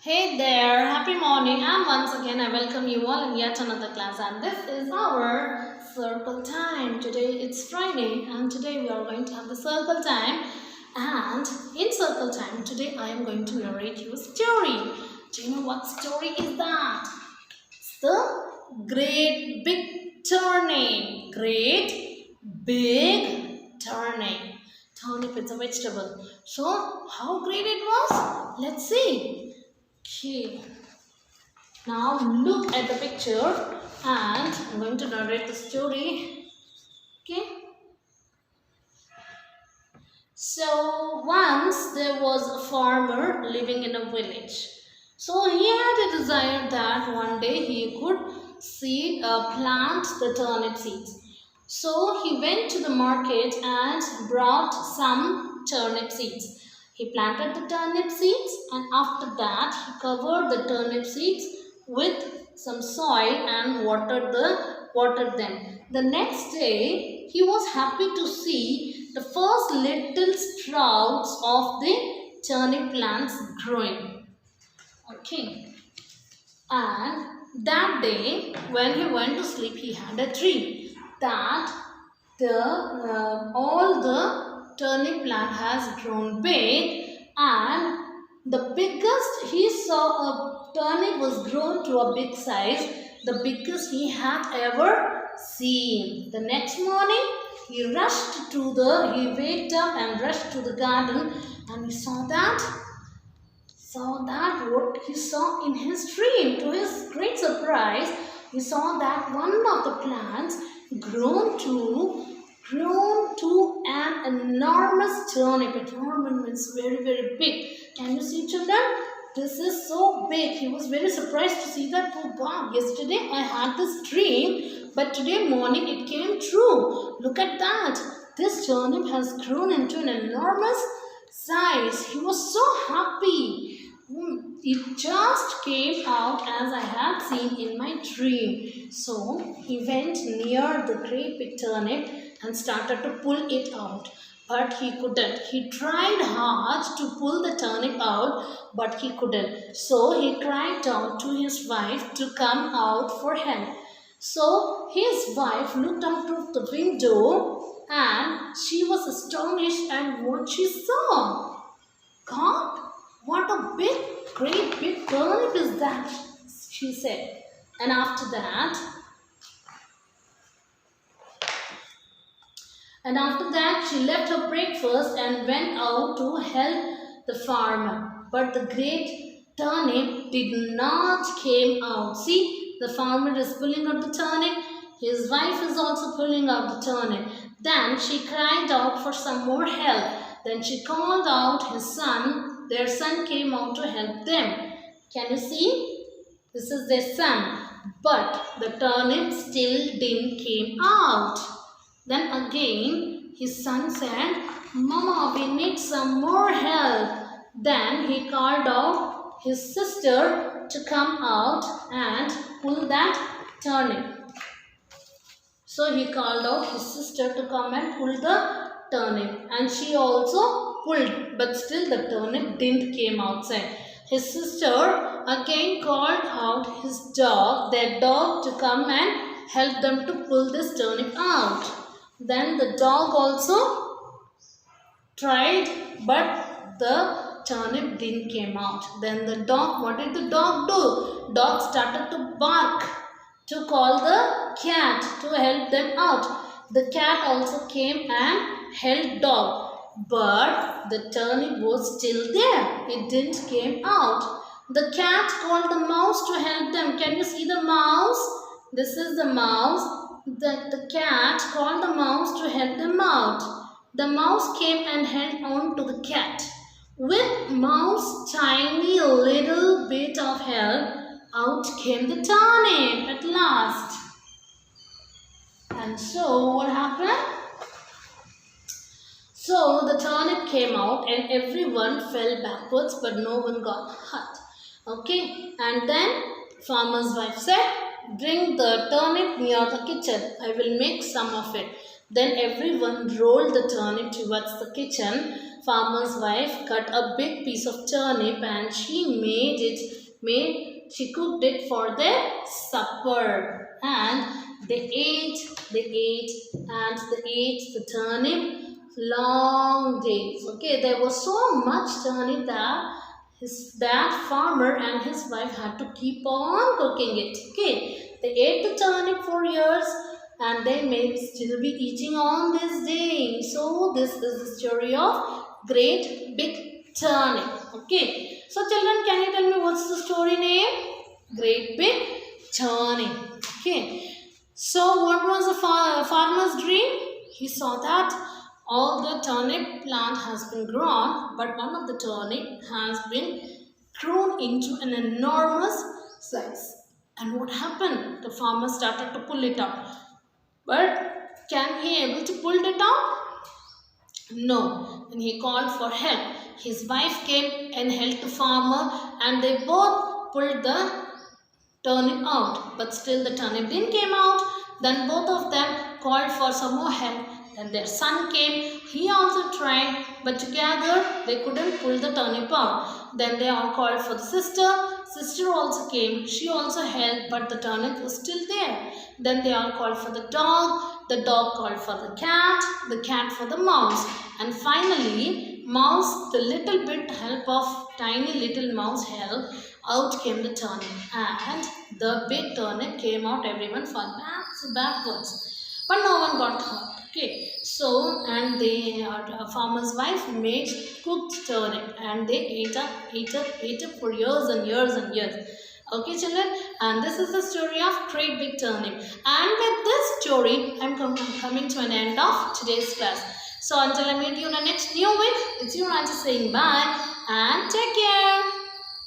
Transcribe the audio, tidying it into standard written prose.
Hey there, happy morning, and once again I welcome you all in yet another class, and this is our circle time. Today it's Friday, and today we are going to have the circle time. And in circle time, today I am going to narrate you a story. Do you know what story is that? It's the Great Big Turnip. Great Big Turnip. Turnip is a vegetable. So, how great it was? Let's see. Okay, now look at the picture and I'm going to narrate the story. Okay, so once there was a farmer living in a village. So he had a desire that one day he could plant the turnip seeds. So he went to the market and brought some turnip seeds. He planted the turnip seeds and after that he covered the turnip seeds with some soil and watered them. The next day he was happy to see the first little sprouts of the turnip plants growing. Okay. And that day, when he went to sleep, he had a dream that all the turnip plant has grown big, and the biggest he saw a turnip was grown to a big size, the biggest he had ever seen. The next morning, he waked up and rushed to the garden, and he saw that what he saw in his dream. To his great surprise, he saw that one of the plants grown to an enormous turnip. A turnip means very, very big. Can you see, children? This is so big. He was very surprised to see that. Oh God, yesterday I had this dream, but today morning it came true. Look at that. This turnip has grown into an enormous size. He was so happy. It just came out as I had seen in my dream. So he went near the great big turnip and started to pull it out. But he couldn't. He tried hard to pull the turnip out, but he couldn't. So he cried out to his wife to come out for help. So his wife looked out of the window and she was astonished at what she saw. God, what a great big turnip is that, she said. And after that, she left her breakfast and went out to help the farmer. But the great turnip did not came out. See, the farmer is pulling out the turnip. His wife is also pulling out the turnip. Then she cried out for some more help. Then she called out his son. Their son came out to help them. Can you see? This is their son. But the turnip still didn't came out. Then again his son said, Mama, we need some more help. Then he called out his sister to come out and pull that turnip. So he called out his sister to come and pull the turnip. And she also pulled, but still the turnip didn't came outside. His sister again called out their dog to come and help them to pull this turnip out. Then the dog also tried, but the turnip didn't came out. Then what did the dog do? Dog started to bark to call the cat to help them out. The cat also came and helped dog, but the turnip was still there. It didn't came out. The cat called the mouse to help them. Can you see the mouse? This is the mouse. The cat called the mouse to help them out. The mouse came and held on to the cat. With mouse tiny little bit of help, out came the turnip at last. And so what happened? So the turnip came out and everyone fell backwards, but no one got hurt. Okay, and then farmer's wife said, bring the turnip near the kitchen. I will make some of it. Then everyone rolled the turnip towards the kitchen. Farmer's wife cut a big piece of turnip and she cooked it for their supper. And they ate, and they ate the turnip long days. Okay, there was so much turnip that that farmer and his wife had to keep on cooking it. Okay, they ate the turnip for years and they may still be eating on this day. So this is the story of great big turnip. Okay, so children, can you tell me what's the story name? Great big turnip. Okay, so what was the farmer's dream? He saw that all the turnip plant has been grown, but one of the turnip has been grown into an enormous size. And what happened? The farmer started to pull it out. But can he able to pull it out? No. And he called for help. His wife came and helped the farmer, and they both pulled the turnip out. But still the turnip didn't came out. Then both of them called for some more help. Then their son came. He also tried, but together they couldn't pull the turnip out. Then they all called for the sister. Sister also came. She also helped, but the turnip was still there. Then they all called for the dog. The dog called for the cat for the mouse. And finally, mouse, the little bit help of tiny little mouse help, out came the turnip. And the big turnip came out, everyone fell backwards. But no one got hurt. Okay, so and the farmer's wife made cooked turnip and they ate up for years and years and years. Okay, children, and this is the story of great big turnip. And with this story, I'm coming to an end of today's class. So until I meet you in the next new week, it's your auntie saying bye and take care.